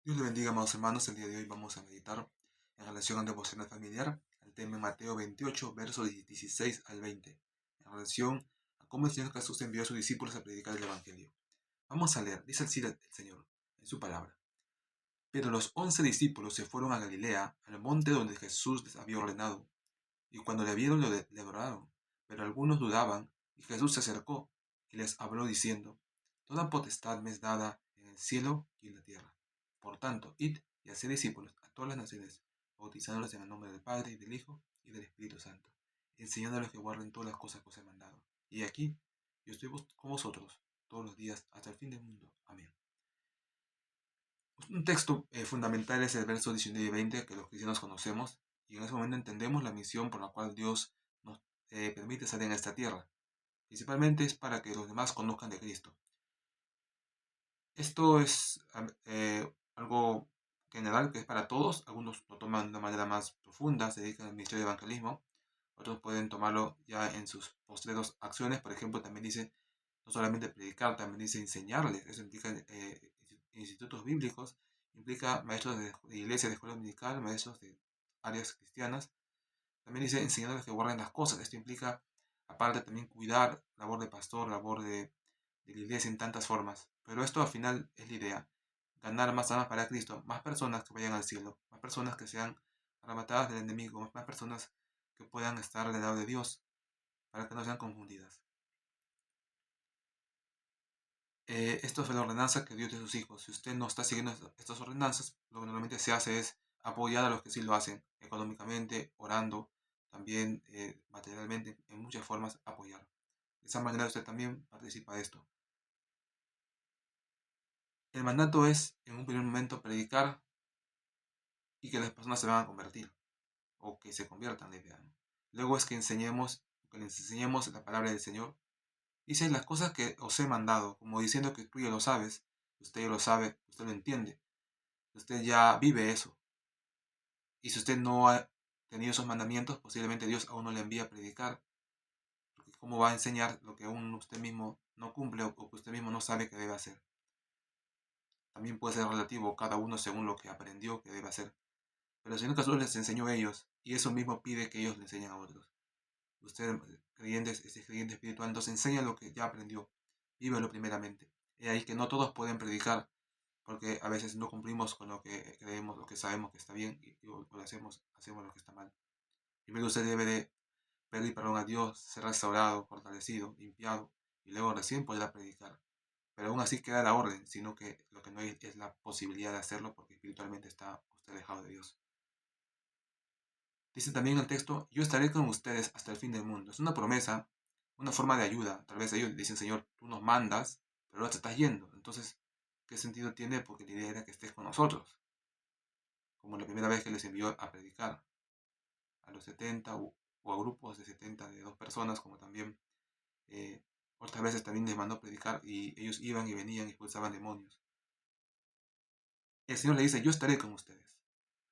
Dios le bendiga, amados hermanos. El día de hoy vamos a meditar en relación al devocional familiar, el tema en Mateo 28, versos 16 al 20, en relación a cómo el Señor Jesús envió a sus discípulos a predicar el Evangelio. Vamos a leer, dice así el Señor, en su palabra. Pero los 11 discípulos se fueron a Galilea, al monte donde Jesús les había ordenado, y cuando le vieron le adoraron. Pero algunos dudaban, y Jesús se acercó y les habló diciendo: Toda potestad me es dada en el cielo y en la tierra. Por tanto, id y haced discípulos a todas las naciones, bautizándolos en el nombre del Padre, y del Hijo, y del Espíritu Santo, enseñándoles que guarden todas las cosas que os he mandado. Y aquí, yo estoy con vosotros todos los días hasta el fin del mundo. Amén. Un texto fundamental es el verso 19 y 20 que los cristianos conocemos, y en ese momento entendemos la misión por la cual Dios nos permite estar en esta tierra. Principalmente es para que los demás conozcan de Cristo. Esto es algo general que es para todos. Algunos lo toman de una manera más profunda, se dedican al ministerio de evangelismo. Otros pueden tomarlo ya en sus postreros acciones. Por ejemplo, también dice no solamente predicar, también dice enseñarles. Eso implica institutos bíblicos, implica maestros de iglesia, de escuela dominical, maestros de áreas cristianas. También dice enseñarles que guarden las cosas. Esto implica, aparte, también cuidar, labor de pastor, labor de la iglesia en tantas formas. Pero esto al final es la idea: ganar más almas para Cristo, más personas que vayan al cielo, más personas que sean arrebatadas del enemigo, más personas que puedan estar al lado de Dios, para que no sean confundidas. Esto es la ordenanza que Dios dio a sus hijos. Si usted no está siguiendo estas ordenanzas, lo que normalmente se hace es apoyar a los que sí lo hacen, económicamente, orando, también materialmente, en muchas formas apoyar. De esa manera usted también participa de esto. El mandato es, en un primer momento, predicar y que las personas se van a convertir, o que se conviertan, la idea, ¿no? Luego es que les enseñemos la palabra del Señor. Dice las cosas que os he mandado, como diciendo que tú ya lo sabes, usted ya lo sabe, usted lo entiende, usted ya vive eso. Y si usted no ha tenido esos mandamientos, posiblemente Dios aún no le envía a predicar, porque cómo va a enseñar lo que aún usted mismo no cumple o que usted mismo no sabe que debe hacer. También puede ser relativo cada uno según lo que aprendió que debe hacer. Pero el Señor Jesús les enseñó a ellos, y eso mismo pide que ellos le enseñen a otros. Usted, creyente, es creyente espiritual, entonces enseña lo que ya aprendió, vívelo primeramente. Es ahí que no todos pueden predicar, porque a veces no cumplimos con lo que creemos, lo que sabemos que está bien, y lo hacemos lo que está mal. Primero usted debe de pedir perdón a Dios, ser restaurado, fortalecido, limpiado, y luego recién podrá predicar. Pero aún así queda la orden, sino que lo que no hay es la posibilidad de hacerlo, porque espiritualmente está usted alejado de Dios. Dice también el texto: yo estaré con ustedes hasta el fin del mundo. Es una promesa, una forma de ayuda. Tal vez ellos dicen: Señor, tú nos mandas, pero ahora te estás yendo. Entonces, ¿qué sentido tiene? Porque la idea era que estés con nosotros, como la primera vez que les envió a predicar a los 70 o a grupos de 70 de dos personas, como también eh, otras veces también les mandó a predicar y ellos iban y venían y expulsaban demonios. El Señor le dice: yo estaré con ustedes.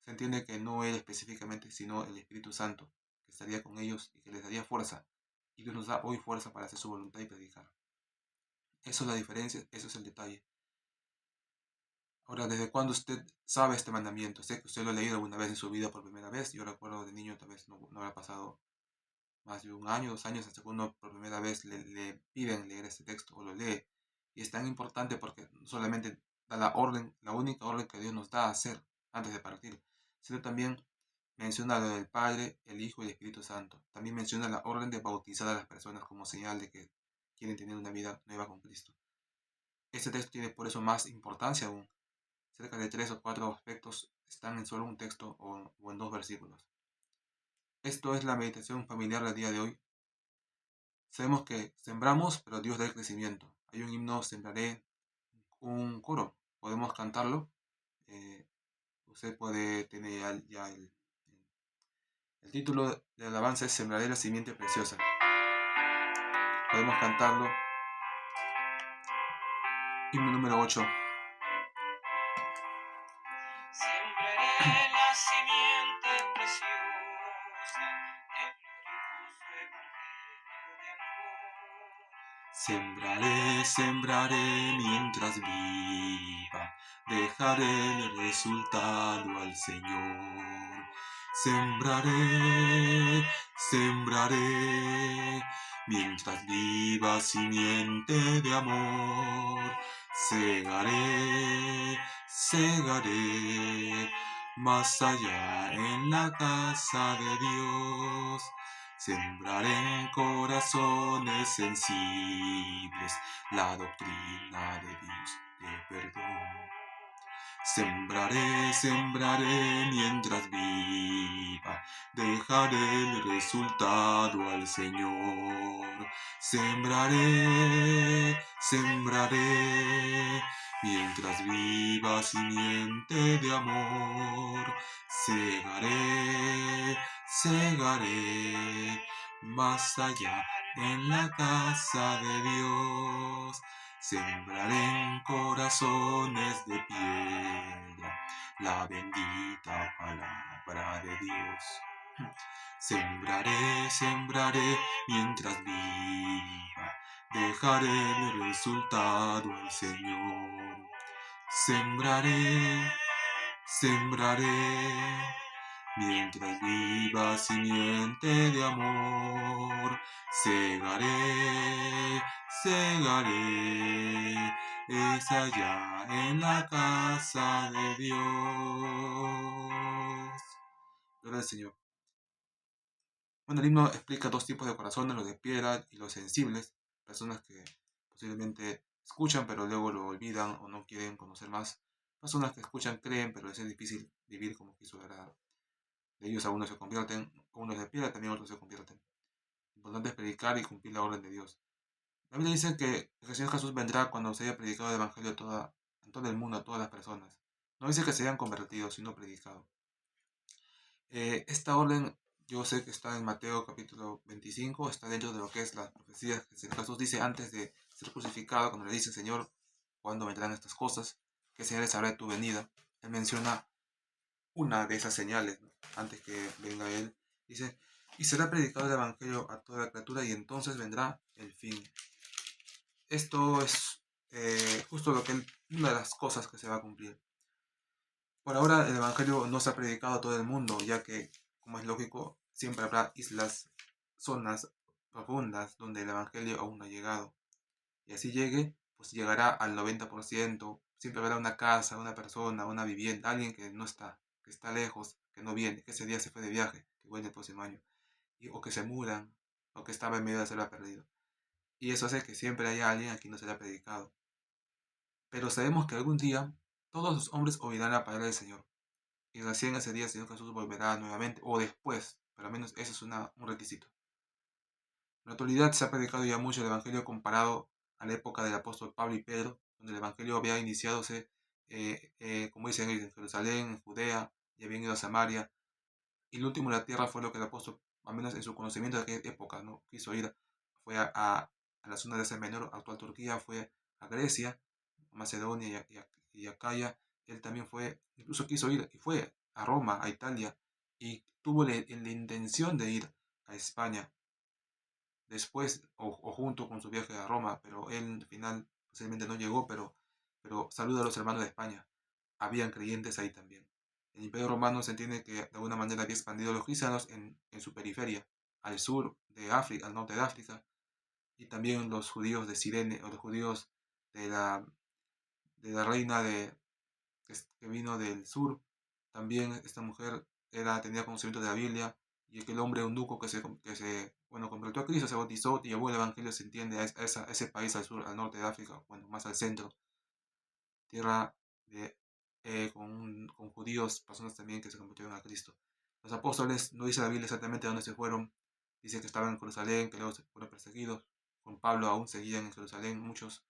Se entiende que no Él específicamente, sino el Espíritu Santo, que estaría con ellos y que les daría fuerza. Y Dios nos da hoy fuerza para hacer su voluntad y predicar. Eso es la diferencia, eso es el detalle. Ahora, ¿desde cuándo usted sabe este mandamiento? Sé que usted lo ha leído alguna vez en su vida por primera vez. Yo recuerdo de niño, tal vez no habrá pasado más de un año, 2 años, hasta que uno por primera vez le piden leer este texto o lo lee. Y es tan importante porque no solamente da la orden, la única orden que Dios nos da a hacer antes de partir, sino también menciona lo del Padre, el Hijo y el Espíritu Santo. También menciona la orden de bautizar a las personas como señal de que quieren tener una vida nueva con Cristo. Este texto tiene por eso más importancia aún. Cerca de 3 o 4 aspectos están en solo un texto o en 2 versículos. Esto es la meditación familiar del día de hoy. Sabemos que sembramos, pero Dios da el crecimiento. Hay un himno: sembraré, un coro. Podemos cantarlo. Eh, Usted puede tener ya el título de alabanza es Sembraré la simiente preciosa. Podemos cantarlo. Himno número 8. Sembraré la simiente preciosa, el glorioso evangelio de amor. Sembraré, sembraré mientras viva, dejaré el resultado al Señor. Sembraré, sembraré, mientras viva simiente de amor. Segaré, segaré, más allá en la casa de Dios. Sembraré en corazones sensibles la doctrina de Dios de perdón. Sembraré, sembraré mientras viva, dejaré el resultado al Señor. Sembraré, sembraré, mientras viva simiente de amor. Segaré, segaré, más allá en la casa de Dios. Sembraré en corazones de piedra la bendita palabra de Dios. Sembraré, sembraré mientras viva, dejaré el resultado al Señor. Sembraré, sembraré, mientras viva simiente de amor. Segaré, segaré, es allá en la casa de Dios. Gloria al Señor. Bueno, el himno explica dos tipos de corazones, los de piedra y los sensibles, personas que posiblemente escuchan pero luego lo olvidan o no quieren conocer más, personas que escuchan, creen, pero les es difícil vivir como quiso agradar. De ellos algunos se convierten, unos de piedra, también otros se convierten. Lo importante es predicar y cumplir la orden de Dios. La Biblia dice que el Señor Jesús vendrá cuando se haya predicado el Evangelio en todo el mundo, a todas las personas. No dice que se hayan convertido, sino predicado. Esta orden, yo sé que está en Mateo capítulo 25, está dentro de lo que es las profecías que Jesús dice antes de ser crucificado, cuando le dice, Señor, ¿cuándo vendrán estas cosas? ¿Qué señales habrá de tu venida? Él menciona una de esas señales, ¿no? Antes que venga Él. Dice, y será predicado el Evangelio a toda criatura y entonces vendrá el fin. Esto es justo una de las cosas que se va a cumplir. Por ahora el Evangelio no se ha predicado a todo el mundo, ya que, como es lógico, siempre habrá islas, zonas profundas donde el Evangelio aún no ha llegado. Y así llegue, pues llegará al 90%. Siempre habrá una casa, una persona, una vivienda, alguien que no está, que está lejos, que no viene, que ese día se fue de viaje, que vuelve el próximo año. O que se mudan, o que estaba en medio de selva perdido. Y eso hace que siempre haya alguien a quien no se le ha predicado. Pero sabemos que algún día todos los hombres oirán la palabra del Señor. Y recién ese día el Señor Jesús volverá nuevamente, o después, pero al menos eso es un requisito. En la actualidad se ha predicado ya mucho el Evangelio comparado a la época del apóstol Pablo y Pedro, donde el Evangelio había iniciadose, como dicen ellos, en Jerusalén, en Judea, y habían ido a Samaria, y el último de la tierra fue lo que el apóstol, al menos en su conocimiento de aquella época, no quiso ir, fue a la zona de Asia Menor, actual Turquía, fue a Grecia, a Macedonia y Acaya. Él también fue, incluso quiso ir y fue a Roma, a Italia, y tuvo la intención de ir a España después o junto con su viaje a Roma, pero él al final posiblemente no llegó, pero saluda a los hermanos de España. Habían creyentes ahí también. El Imperio Romano se entiende que de alguna manera había expandido los cristianos en su periferia, al sur de África, al norte de África, y también los judíos de Sirene, o los judíos de la reina que vino del sur. También esta mujer tenía conocimiento de la Biblia, y aquel hombre eunuco bueno, convirtió a Cristo, se bautizó y llevó el Evangelio, se entiende, a ese país al sur, al norte de África, bueno, más al centro, tierra de, con judíos, personas también que se convirtieron a Cristo. Los apóstoles, no dice la Biblia exactamente a dónde se fueron, dice que estaban en Jerusalén, que luego se fueron perseguidos, con Pablo aún seguían en Jerusalén muchos,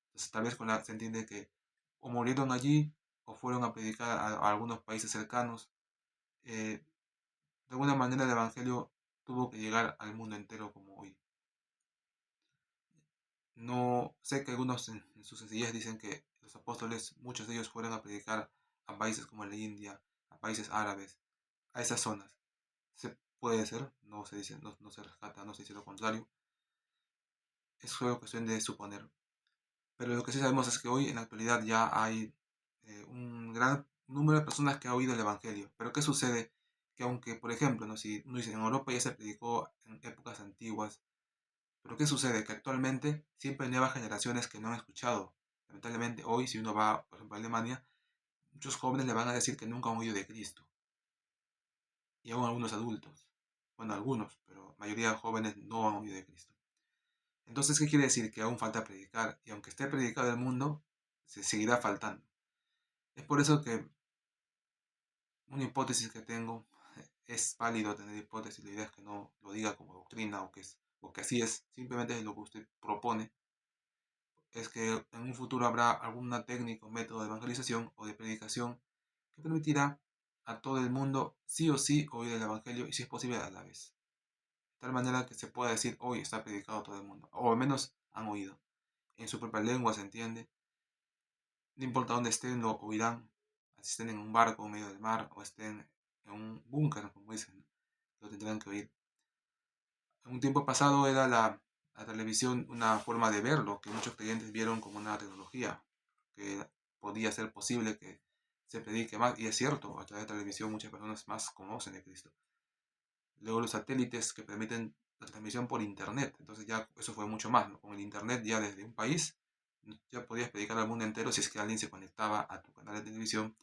entonces tal vez se entiende que o murieron allí o fueron a predicar a algunos países cercanos. De alguna manera el Evangelio tuvo que llegar al mundo entero como hoy. No sé que algunos en sus sencillez dicen que los apóstoles, muchos de ellos fueron a predicar a países como la India, a países árabes, a esas zonas. Se puede ser, no se dice, no se rescata, no se dice lo contrario. Es solo cuestión de suponer. Pero lo que sí sabemos es que hoy en la actualidad ya hay un gran número de personas que ha oído el Evangelio. Pero ¿qué sucede? Que aunque, por ejemplo, ¿no? Si uno dice, en Europa ya se predicó en épocas antiguas, pero ¿qué sucede? Que actualmente siempre hay nuevas generaciones que no han escuchado. Lamentablemente hoy, si uno va, por ejemplo, a Alemania, muchos jóvenes le van a decir que nunca han oído de Cristo. Y aún algunos adultos. Bueno, algunos, pero la mayoría de jóvenes no han oído de Cristo. Entonces, ¿qué quiere decir? Que aún falta predicar. Y aunque esté predicado el mundo, se seguirá faltando. Es por eso que una hipótesis que tengo, es válido tener hipótesis, la idea es que no lo diga como doctrina o que así es, simplemente es lo que usted propone, es que en un futuro habrá alguna técnica o método de evangelización o de predicación que permitirá a todo el mundo sí o sí oír el Evangelio y si es posible a la vez. De tal manera que se pueda decir hoy está predicado a todo el mundo, o al menos han oído. En su propia lengua se entiende, no importa dónde estén, lo oirán, si estén en un barco en medio del mar o estén en un búnker, como dicen, lo tendrán que oír. En un tiempo pasado era la televisión una forma de verlo, que muchos creyentes vieron como una tecnología, que podía ser posible que se predique más, y es cierto, a través de la televisión muchas personas más conocen de Cristo. Luego los satélites que permiten la transmisión por internet, entonces ya eso fue mucho más, ¿no? Con el internet ya desde un país ya podías predicar al mundo entero si es que alguien se conectaba a tu canal de televisión,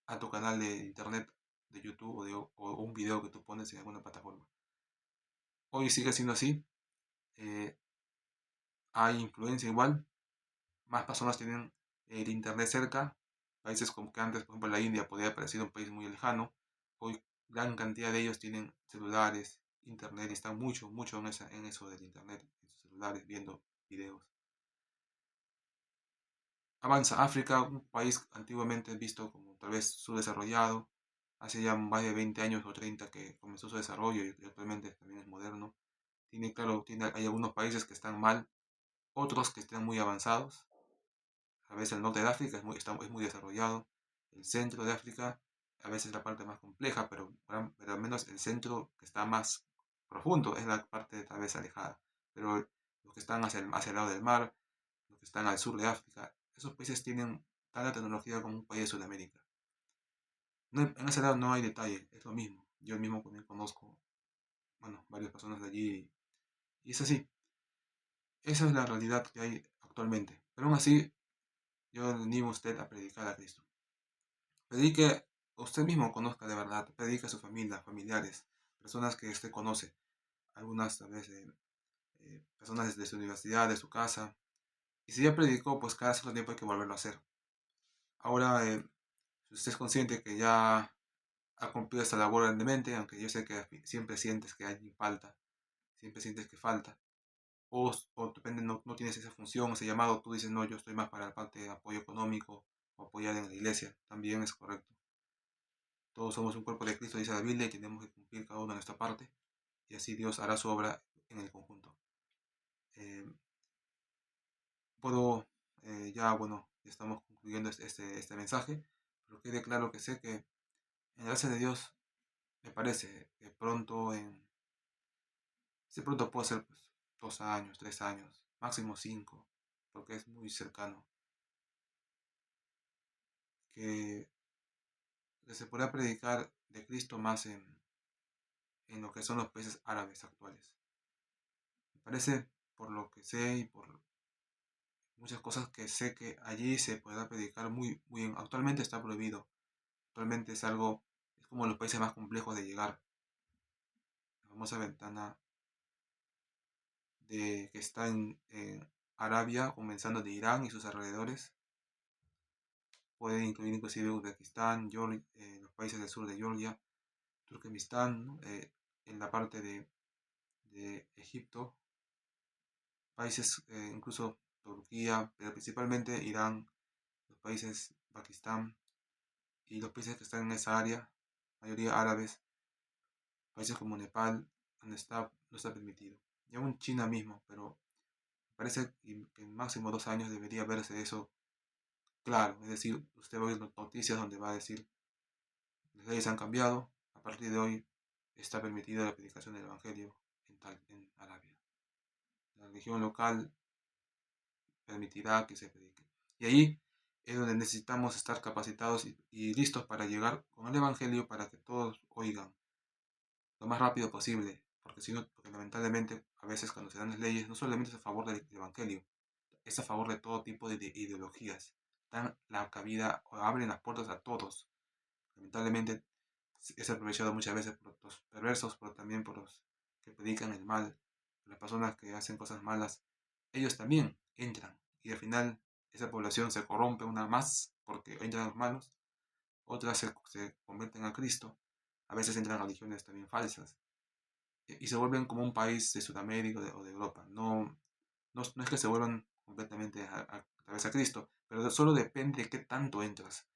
a tu canal de internet, de YouTube o un video que tú pones en alguna plataforma. Hoy sigue siendo así, eh, hay influencia igual, más personas tienen el internet cerca, países como que antes, por ejemplo, la India podía parecer un país muy lejano, hoy gran cantidad de ellos tienen celulares, internet y están mucho, mucho en eso del internet, en sus celulares, viendo videos. Avanza África, un país antiguamente visto como tal vez subdesarrollado, hace ya más de 20 años o 30 que comenzó su desarrollo y actualmente también es moderno. Tiene, claro, hay algunos países que están mal, otros que están muy avanzados. A veces el norte de África es muy desarrollado, el centro de África a veces es la parte más compleja, pero al menos el centro que está más profundo es la parte tal vez alejada. Pero los que están hacia el lado del mar, los que están al sur de África, esos países tienen tanta tecnología como un país de Sudamérica. En ese lado no hay detalle, es lo mismo. Yo mismo también conozco, bueno, varias personas de allí y es así. Esa es la realidad que hay actualmente. Pero aún así, yo le animo a usted a predicar a Cristo. Predique, usted mismo conozca de verdad, predique a su familia, familiares, personas que usted conoce, algunas tal vez personas de su universidad, de su casa. Y si ya predicó, pues cada cierto tiempo hay que volverlo a hacer. Ahora, si usted es consciente que ya ha cumplido esta labor grandemente, aunque yo sé que siempre sientes que hay falta, siempre sientes que falta, o depende, no tienes esa función, ese llamado, tú dices, no, yo estoy más para la parte de apoyo económico o apoyar en la iglesia, también es correcto. Todos somos un cuerpo de Cristo, dice la Biblia, y tenemos que cumplir cada uno de nuestra parte, y así Dios hará su obra en el conjunto. Eh, puedo, ya, bueno, ya estamos concluyendo este mensaje, pero quede claro que sé que en la gracia de Dios, me parece que pronto puede ser pues, 2 años, 3 años, máximo 5, porque es muy cercano, que, que se podrá predicar de Cristo más en lo que son los países árabes actuales. Me parece, por lo que sé y por muchas cosas que sé que allí se podrá predicar muy, muy bien. Actualmente está prohibido. Actualmente es como los países más complejos de llegar. La famosa ventana que está en Arabia, comenzando de Irán y sus alrededores. Puede incluir inclusive Uzbekistán, los países del sur de Georgia, Turkmenistán, ¿no? En la parte de Egipto, países incluso Turquía, pero principalmente Irán, los países Pakistán y los países que están en esa área, mayoría árabes, países como Nepal, donde no está permitido. Y aún China mismo, pero parece que en máximo 2 años debería verse eso claro. Es decir, usted va a oír noticias donde va a decir, las leyes han cambiado, a partir de hoy está permitida la predicación del Evangelio en Arabia. La religión local permitirá que se predique. Y ahí es donde necesitamos estar capacitados y listos para llegar con el Evangelio para que todos oigan lo más rápido posible, porque si no, porque lamentablemente a veces cuando se dan las leyes no solamente es a favor del Evangelio, es a favor de todo tipo de ideologías, dan la cabida o abren las puertas a todos. Lamentablemente es aprovechado muchas veces por los perversos, pero también por los que predican el mal, las personas que hacen cosas malas, ellos también entran y al final esa población se corrompe una más porque entran los malos, otras se convierten a Cristo, a veces entran religiones también falsas y se vuelven como un país de Sudamérica o de Europa. No es que se vuelvan completamente a través a Cristo, pero solo depende de qué tanto entras.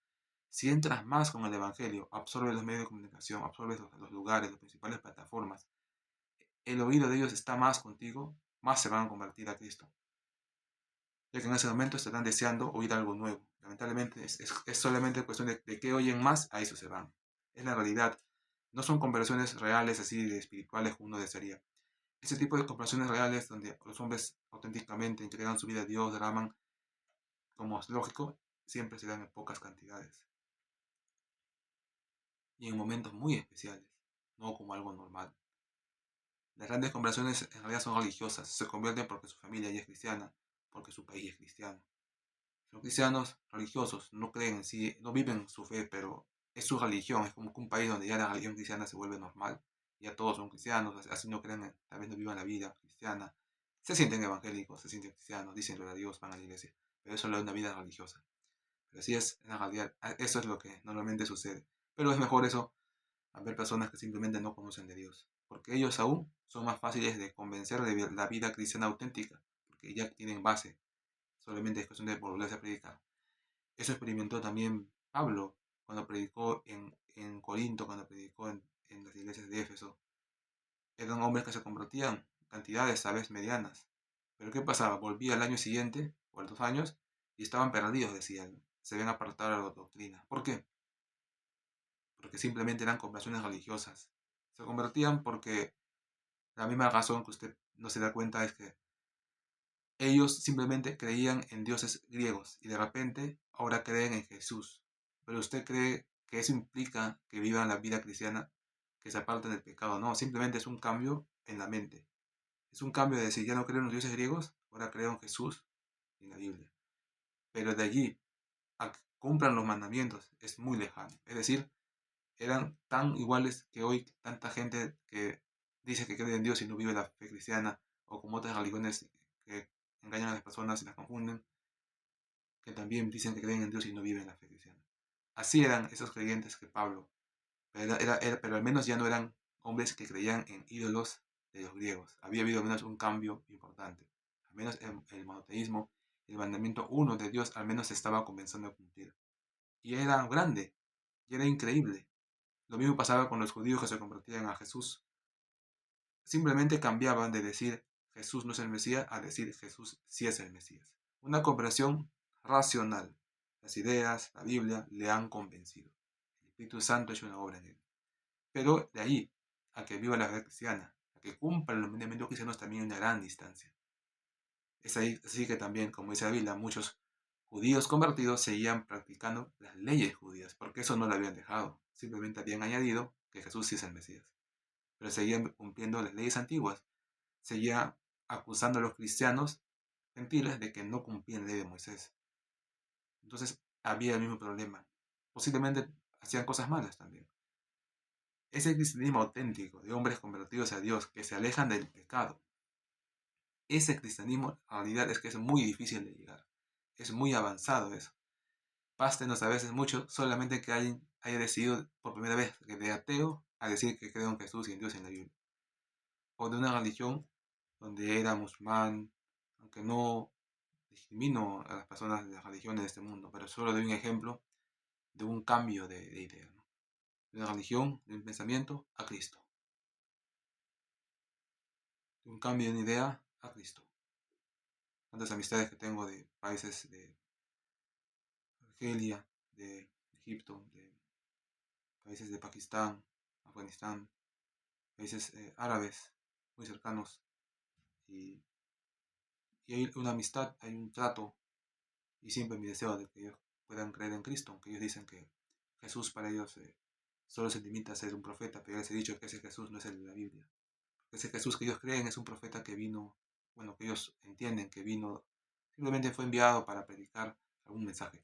Si entras más con el Evangelio, absorbes los medios de comunicación, absorbes los lugares, las principales plataformas, el oído de ellos está más contigo, más se van a convertir a Cristo. Ya que en ese momento estarán deseando oír algo nuevo. Lamentablemente es solamente cuestión de que oyen más, a eso se van. Es la realidad. No son conversiones reales así de espirituales como uno desearía. Ese tipo de conversiones reales donde los hombres auténticamente entregan su vida a Dios, derraman, como es lógico, siempre se dan en pocas cantidades y en momentos muy especiales, no como algo normal. Las grandes conversiones en realidad son religiosas, se convierten porque su familia ya es cristiana, porque su país es cristiano. Son cristianos religiosos, no creen en sí, no viven su fe, pero es su religión, es como que un país donde ya la religión cristiana se vuelve normal, ya todos son cristianos, así no creen, tal vez no vivan la vida cristiana, se sienten evangélicos, se sienten cristianos, dicen gloria a Dios, van a la iglesia, pero eso es una vida religiosa. Pero así es, en la realidad, eso es lo que normalmente sucede. Pero es mejor eso a ver personas que simplemente no conocen de Dios, porque ellos aún son más fáciles de convencer de la vida cristiana auténtica, porque ya tienen base, solamente es cuestión de volverse a predicar. Eso experimentó también Pablo cuando predicó en Corinto, cuando predicó en las iglesias de Éfeso. Eran hombres que se convertían, cantidades a veces medianas. Pero ¿qué pasaba? Volvía al año siguiente, o a los 2 años, y estaban perdidos, decían. Se ven apartar a la doctrina. ¿Por qué? Porque simplemente eran conversiones religiosas. Se convertían porque la misma razón que usted no se da cuenta es que ellos simplemente creían en dioses griegos y de repente ahora creen en Jesús. Pero usted cree que eso implica que vivan la vida cristiana, que se aparten del pecado. No, simplemente es un cambio en la mente. Es un cambio de decir, ya no creo en los dioses griegos, ahora creo en Jesús y en la Biblia. Pero de allí a que cumplan los mandamientos es muy lejano. Es decir, eran tan iguales que hoy tanta gente que dice que cree en Dios y no vive la fe cristiana, o como otras religiones que engañan a las personas y las confunden, que también dicen que creen en Dios y no viven la fe cristiana. Así eran esos creyentes que Pablo, pero al menos ya no eran hombres que creían en ídolos de los griegos. Había habido al menos un cambio importante. Al menos el monoteísmo, el mandamiento uno de Dios, al menos se estaba comenzando a cumplir. Y era grande, y era increíble. Lo mismo pasaba con los judíos que se convertían a Jesús. Simplemente cambiaban de decir Jesús no es el Mesías a decir Jesús sí es el Mesías. Una comprensión racional. Las ideas, la Biblia le han convencido. El Espíritu Santo ha hecho una obra en él. Pero de ahí a que viva la fe cristiana, a que cumpla los mandamientos cristianos también hay una gran distancia. Es ahí, así que también, como dice la Biblia, muchos judíos convertidos seguían practicando las leyes judías, porque eso no lo habían dejado. Simplemente habían añadido que Jesús sí es el Mesías. Pero seguían cumpliendo las leyes antiguas. Seguía acusando a los cristianos gentiles de que no cumplían la ley de Moisés. Entonces había el mismo problema. Posiblemente hacían cosas malas también. Ese cristianismo auténtico de hombres convertidos a Dios que se alejan del pecado, ese cristianismo en realidad es que es muy difícil de llegar. Es muy avanzado eso. Pástenos a veces mucho solamente que alguien haya decidido por primera vez que de ateo a decir que creo en Jesús y en Dios y en la Biblia. O de una religión donde era musulmán, aunque no discrimino a las personas de las religiones de este mundo, pero solo doy un ejemplo de un cambio de idea, ¿no? De una religión, de un pensamiento a Cristo, de un cambio de una idea a Cristo. Tantas amistades que tengo de países de Argelia, de Egipto, de países de Pakistán, Afganistán, países árabes muy cercanos, y, y hay una amistad, hay un trato, y siempre mi deseo de que ellos puedan creer en Cristo, aunque ellos dicen que Jesús para ellos solo se limita a ser un profeta, pero ya les he dicho que ese Jesús no es el de la Biblia. Ese Jesús que ellos creen es un profeta que vino, bueno, que ellos entienden que vino, simplemente fue enviado para predicar algún mensaje.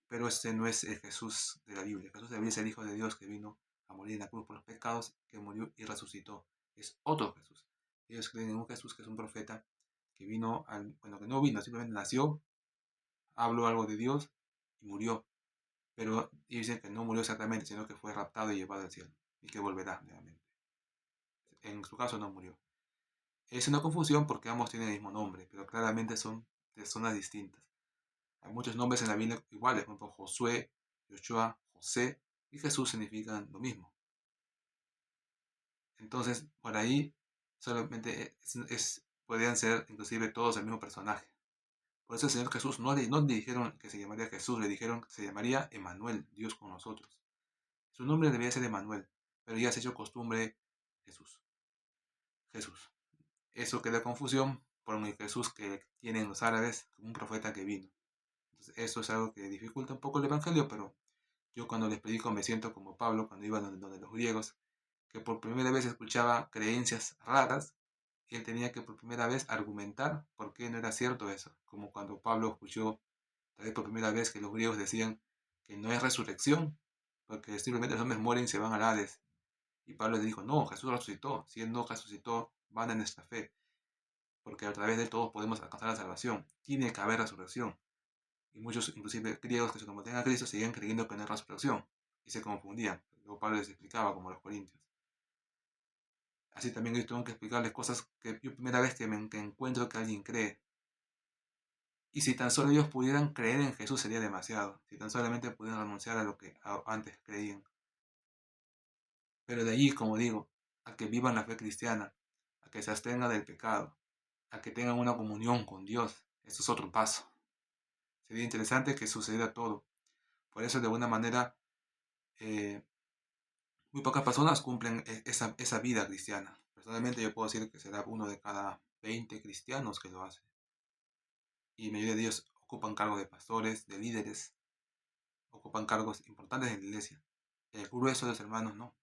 Pero este no es el Jesús de la Biblia. Jesús de la Biblia es el Hijo de Dios que vino a morir en la cruz por los pecados, que murió y resucitó. Es otro Jesús. Ellos creen en un Jesús que es un profeta que vino, bueno, que no vino, simplemente nació, habló algo de Dios y murió. Pero ellos dicen que no murió exactamente, sino que fue raptado y llevado al cielo y que volverá nuevamente. En su caso no murió. Es una confusión porque ambos tienen el mismo nombre, pero claramente son personas distintas. Hay muchos nombres en la Biblia iguales, por ejemplo, Josué, Joshua, José y Jesús significan lo mismo. Entonces, por ahí solamente podrían ser inclusive todos el mismo personaje. Por eso el Señor Jesús no le dijeron que se llamaría Jesús, le dijeron que se llamaría Emmanuel, Dios con nosotros. Su nombre debería ser Emmanuel, pero ya se ha hecho costumbre Jesús. Jesús. Eso crea confusión por el Jesús que tienen los árabes como un profeta que vino. Entonces, eso es algo que dificulta un poco el evangelio, pero yo cuando les predico me siento como Pablo cuando iba donde los griegos, que por primera vez escuchaba creencias raras y él tenía que por primera vez argumentar por qué no era cierto eso. Como cuando Pablo escuchó tal vez por primera vez que los griegos decían que no es resurrección, porque simplemente los hombres mueren y se van al Hades. Y Pablo le dijo, no, Jesús resucitó. Si él no resucitó, van en nuestra fe, porque a través de él todos podemos alcanzar la salvación. Tiene que haber resurrección. Y muchos, inclusive griegos que se convertían a Cristo, seguían creyendo que no era resurrección y se confundían. Luego Pablo les explicaba, como a los corintios. Así también yo tengo que explicarles cosas que yo primera vez que encuentro que alguien cree. Y si tan solo ellos pudieran creer en Jesús sería demasiado. Si tan solamente pudieran renunciar a lo que antes creían. Pero de allí, como digo, a que vivan la fe cristiana, a que se abstengan del pecado, a que tengan una comunión con Dios, eso es otro paso. Sería interesante que sucediera todo. Por eso, de alguna manera, eh, muy pocas personas cumplen esa vida cristiana. Personalmente, yo puedo decir que será uno de cada 20 cristianos que lo hace. Y la mayoría de ellos ocupan cargos de pastores, de líderes, ocupan cargos importantes en la iglesia. El grueso de los hermanos no.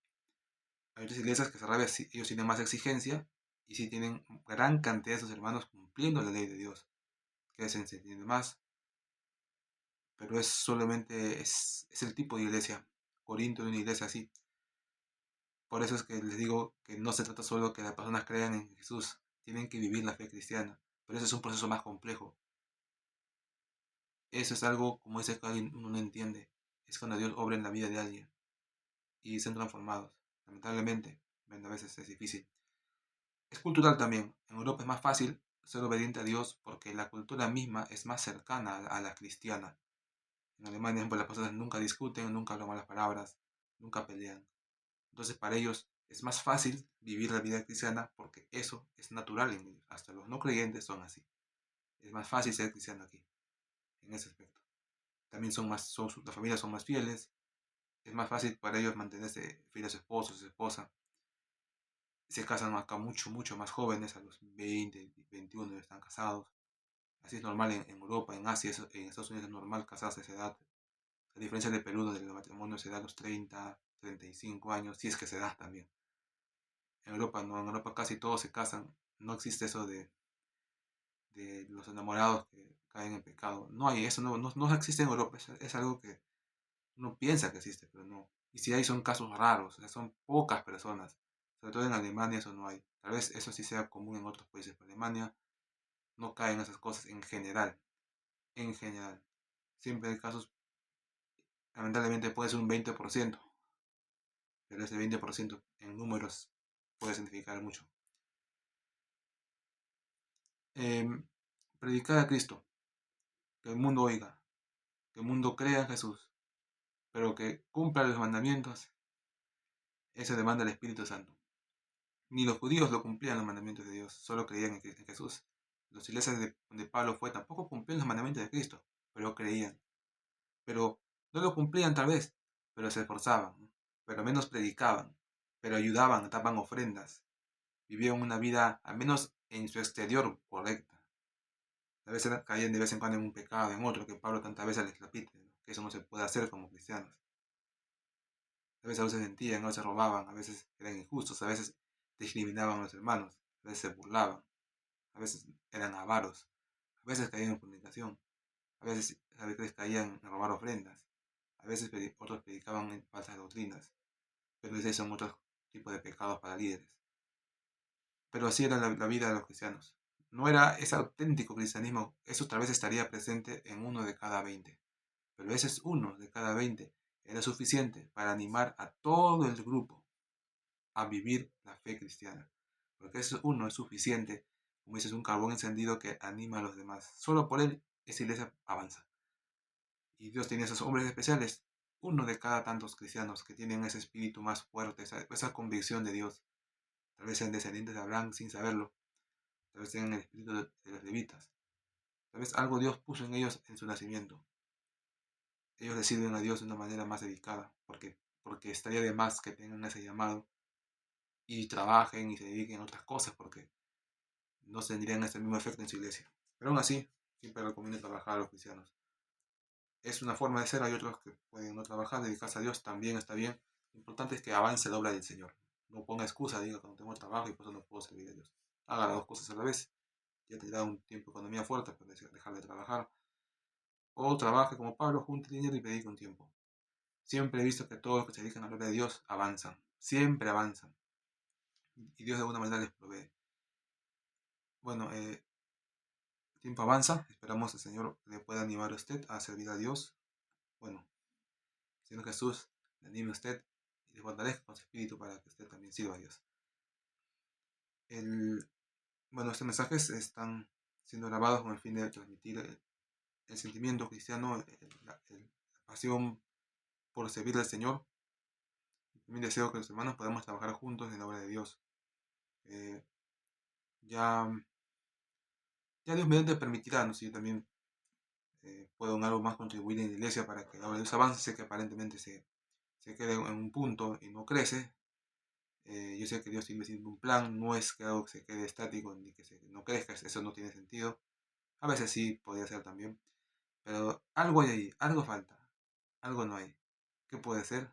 Hay otras iglesias que ellos tienen más exigencia y sí tienen gran cantidad de sus hermanos cumpliendo la ley de Dios, que se entiende más, pero es solamente es el tipo de iglesia. Corinto es una iglesia así. Por eso es que les digo que no se trata solo que las personas crean en Jesús, tienen que vivir la fe cristiana, pero eso es un proceso más complejo. Eso es algo, como dice que alguien uno no entiende, es cuando Dios obra en la vida de alguien y son transformados. Lamentablemente, a veces es difícil. Es cultural también. En Europa es más fácil ser obediente a Dios porque la cultura misma es más cercana a la cristiana. En Alemania, por ejemplo, las personas nunca discuten, nunca hablan malas palabras, nunca pelean. Entonces, para ellos es más fácil vivir la vida cristiana porque eso es natural en ellos. Hasta los no creyentes son así. Es más fácil ser cristiano aquí, en ese aspecto. También las familias son más fieles. Es más fácil para ellos mantenerse fieles a su esposo, a su esposa. Se casan acá mucho más jóvenes, a los 20, 21 ya están casados. Así es normal en Europa, en Asia, en Estados Unidos es normal casarse a esa edad. A diferencia de Perú, donde el matrimonio se da a los 30, 35 años, si es que se da también. En Europa no, en Europa casi todos se casan. No existe eso de los enamorados que caen en pecado. No hay, eso no existe en Europa. Es algo que uno piensa que existe, pero no. Y si hay, son casos raros, o sea, son pocas personas. Sobre todo en Alemania eso no hay. Tal vez eso sí sea común en otros países, pero Alemania no caen esas cosas en general. En general. Siempre hay casos, lamentablemente puede ser un 20%, pero ese 20% en números puede significar mucho. Predicar a Cristo, que el mundo oiga, que el mundo crea en Jesús, pero que cumpla los mandamientos, eso demanda el Espíritu Santo. Ni los judíos lo cumplían los mandamientos de Dios, solo creían en Jesús. Los iglesias donde Pablo fue tampoco cumplían los mandamientos de Cristo, pero creían. Pero no lo cumplían tal vez, pero se esforzaban, ¿no? Pero menos predicaban, pero ayudaban, daban ofrendas, vivían una vida, al menos en su exterior, correcta. A veces caían de vez en cuando en un pecado, en otro, que Pablo tantas veces les repite, ¿no? que eso no se puede hacer como cristianos. A veces mentían, a veces robaban, a veces eran injustos, a veces discriminaban a los hermanos, a veces se burlaban, a veces eran avaros, a veces caían en fornicación, a veces caían en robar ofrendas, a veces otros predicaban en falsas doctrinas, pero esos son otros tipos de pecados para líderes. Pero así era la vida de los cristianos. No era ese auténtico cristianismo, eso tal vez estaría presente en uno de cada 20. Pero ese es uno de cada 20. Era suficiente para animar a todo el grupo a vivir la fe cristiana. Porque ese uno es suficiente, como dices, un carbón encendido que anima a los demás. Solo por él esa iglesia avanza. Y Dios tiene esos hombres especiales, uno de cada tantos cristianos que tienen ese espíritu más fuerte, esa convicción de Dios. Tal vez sean descendientes de Abraham sin saberlo. Tal vez tengan el espíritu de los levitas. Tal vez algo Dios puso en ellos en su nacimiento. Ellos le sirven a Dios de una manera más dedicada, porque estaría de más que tengan ese llamado y trabajen y se dediquen a otras cosas, porque no tendrían ese mismo efecto en su iglesia. Pero aún así, siempre recomiendo trabajar a los cristianos. Es una forma de ser, hay otros que pueden no trabajar, dedicarse a Dios también está bien. Lo importante es que avance la obra del Señor. No ponga excusa, diga que no tengo trabajo y por eso no puedo servir a Dios. Haga las dos cosas a la vez. Ya tendrá un tiempo de economía fuerte para dejar de trabajar. O trabaje como Pablo, junte dinero y dedique un tiempo. Siempre he visto que todos los que se dedican a la obra de Dios avanzan. Siempre avanzan. Y Dios de alguna manera les provee. Bueno, el tiempo avanza. Esperamos que el Señor le pueda animar a usted a servir a Dios. Bueno, Señor Jesús, le anime a usted y le fortalezca con su espíritu para que usted también sirva a Dios. Bueno, estos mensajes están siendo grabados con el fin de transmitir el sentimiento cristiano, la pasión por servir al Señor. También deseo que los hermanos podamos trabajar juntos en la obra de Dios. Eh, ya, ya Dios mediante permitirá, ¿no? Si yo también puedo en algo más contribuir en la iglesia para que la obra de Dios avance. Sé que aparentemente se quede en un punto y no crece. Yo sé que Dios tiene siempre un plan, no es que algo que se quede estático ni que no crezca, eso no tiene sentido. A veces sí podría ser también, pero algo hay ahí, algo falta, algo no hay. ¿Qué puede ser?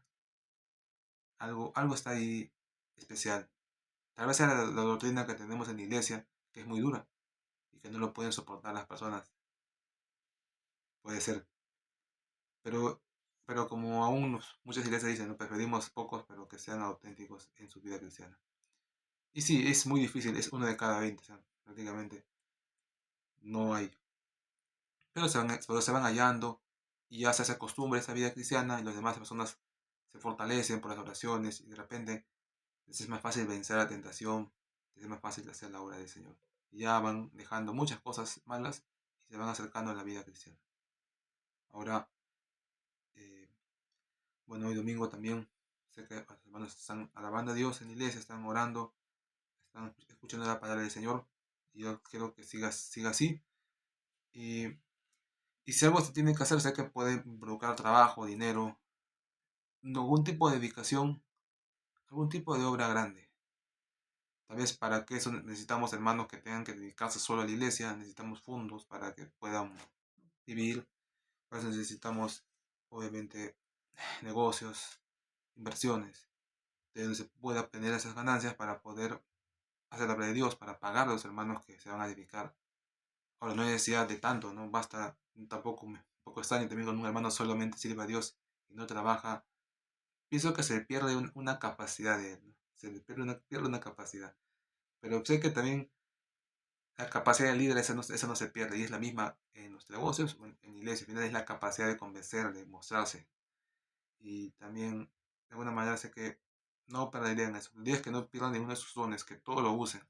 Algo está ahí especial. Tal vez sea la doctrina que tenemos en la iglesia, que es muy dura y que no lo pueden soportar las personas. Puede ser. Pero, pero como aún muchas iglesias dicen, ¿no? Preferimos pocos, pero que sean auténticos en su vida cristiana. Y sí, es muy difícil, es uno de cada 20, o sea, prácticamente no hay. Pero se van hallando y ya se hace costumbre esa vida cristiana y las demás personas se fortalecen por las oraciones y de repente les es más fácil vencer la tentación, les es más fácil hacer la obra del Señor. Y ya van dejando muchas cosas malas y se van acercando a la vida cristiana. Ahora, eh, bueno, hoy domingo también sé que los hermanos están alabando a Dios en la iglesia, están orando, están escuchando la palabra del Señor y yo quiero que siga así. Y, y si algo se tiene que hacer, sé que puede involucrar trabajo, dinero, algún tipo de dedicación, algún tipo de obra grande. Tal vez para que eso necesitamos hermanos que tengan que dedicarse solo a la iglesia, necesitamos fondos para que puedan vivir, para eso necesitamos obviamente negocios, inversiones, de donde se pueda obtener esas ganancias para poder hacer la obra de Dios, para pagar a los hermanos que se van a dedicar. Ahora no hay necesidad de tanto, no basta, tampoco un poco extraño también con un hermano solamente sirve a Dios y no trabaja. Pienso que se pierde una capacidad de él, ¿no? Se le pierde una capacidad. Pero sé que también la capacidad del líder, esa no se pierde, y es la misma en los negocios o en la iglesia. Al final es la capacidad de convencer, de mostrarse. Y también, de alguna manera, sé que no perderían eso. La idea es que no pierdan ninguno de sus dones, que todo lo usen,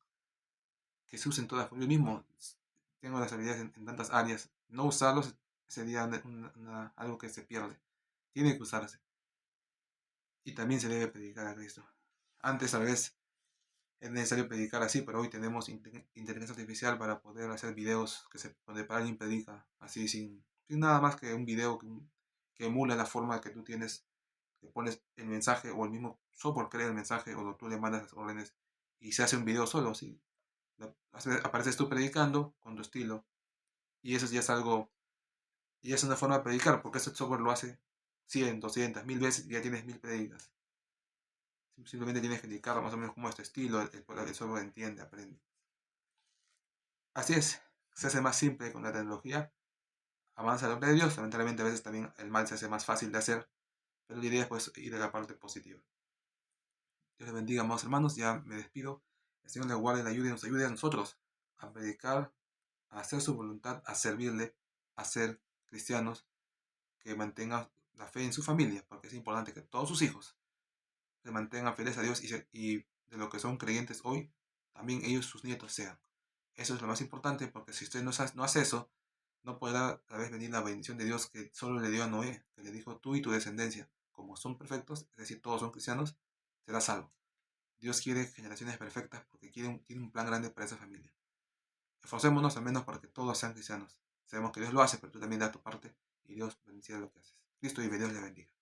que se usen todas. Yo mismo tengo las habilidades en tantas áreas. No usarlos sería algo que se pierde. Tiene que usarse. Y también se debe predicar a Cristo. Antes, tal vez, es necesario predicar así, pero hoy tenemos inteligencia artificial para poder hacer videos donde alguien predica así sin nada más que un video que emula la forma que tú tienes, que pones el mensaje o el mismo software crea el mensaje o tú le mandas las órdenes y se hace un video solo, ¿sí? Apareces tú predicando con tu estilo y eso ya es algo Y es una forma de predicar, porque ese software lo hace 100, 200, 1000 veces y ya tienes 1000 predicas. Simplemente tienes que indicar más o menos cómo es tu estilo, el software entiende, aprende. Así es, se hace más simple con la tecnología, avanza la obra de Dios, lamentablemente a veces también el mal se hace más fácil de hacer, pero la idea es pues ir a la parte positiva. Dios les bendiga, amados hermanos, ya me despido. El Señor les guarde, le ayude y nos ayude a nosotros a predicar, a hacer su voluntad, a servirle, a ser cristianos, que mantengan la fe en su familia, porque es importante que todos sus hijos se mantengan fieles a Dios y de lo que son creyentes hoy, también ellos, sus nietos, sean. Eso es lo más importante, porque si usted no hace eso, no podrá tal vez venir la bendición de Dios que solo le dio a Noé, que le dijo tú y tu descendencia, como son perfectos, es decir, todos son cristianos, serás salvo. Dios quiere generaciones perfectas porque tiene un plan grande para esa familia. Esforcémonos al menos para que todos sean cristianos. Sabemos que Dios lo hace, pero tú también da tu parte y Dios bendecirá lo que haces. Cristo y Dios le bendiga.